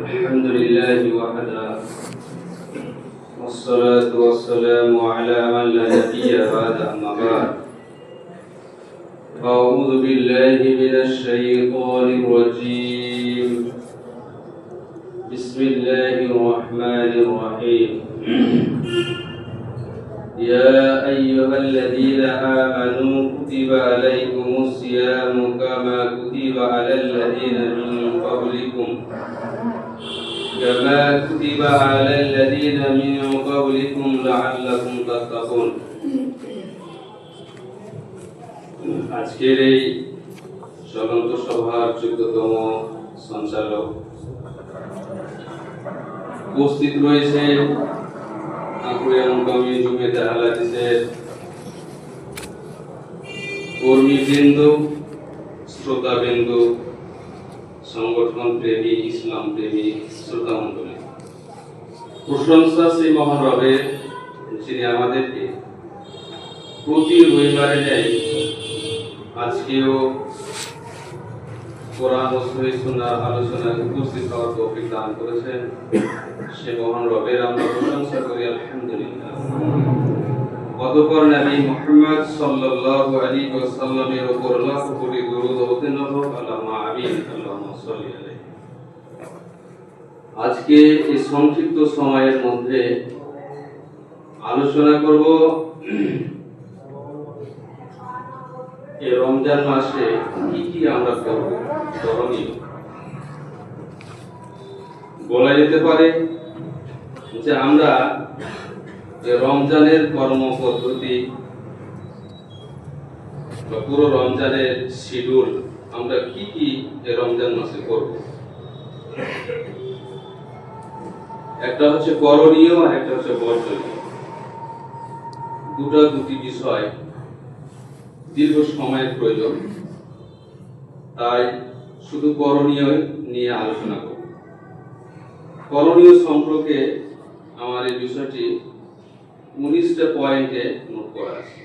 الحمد لله وحده والصلاة والسلام على من لا نبي بعد أما بعد أعوذ بالله من الشيطان الرجيم بسم الله الرحمن الرحيم يا أيها الذين آمنوا كتب عليكم الصيام كما كتب على الذين من قبلكم لعلكم تتقون আজকের এই চলন্ত সভার 14তম সঞ্চালক উপস্থিত রয়েছে আকুরিয়া মুকামি জমিয়তে আহলে হাদিসের কর্মীবৃন্দ, শ্রোতাবৃন্দ, সংগঠন প্রেমী, ইসলাম প্রেমী শ্রোতা মণ্ডলী। প্রশংসা সেই মহান রবের, যিনি আমাদেরকে প্রতি রবিবারে ন্যায় আজকেও কোরআন ও সহিহ সুন্নাহর আলোচনায় উপস্থিত হওয়ার তৌফিক দান করেছেন। সে মহান রবের আমরা প্রশংসা করি, আলহামদুলিল্লাহ। অতঃপর নবী মুহাম্মদ সাল্লাল্লাহু আলাইহি ওয়াসাল্লামের উপর লাখ কোটি দরুদ ও সালাম হোক। আল্লাহুম্মা আমিন, আল্লাহুম্মা সাল্লি আলাইহি। আজকে এই সংক্ষিপ্ত সময়ের মধ্যে আলোচনা করব এই রমজান মাসে কি কি আমরা করব। করণীয় বলা যেতে পারে যে আমরা রমজানের কর্মপদ্ধতি বা পুরো রমজানের শিডিউল আমরা কি কি রমজান মাসে করব। একটা হচ্ছে করণীয় আর একটা হচ্ছে বর্জনীয়। দুটি বিষয় দীর্ঘ সময়ের প্রয়োজন, তাই শুধু করণীয় নিয়ে আলোচনা করব। করণীয় সম্পর্কে আমার এই বিষয়টি 19টা পয়েন্টে নোট করা আছে।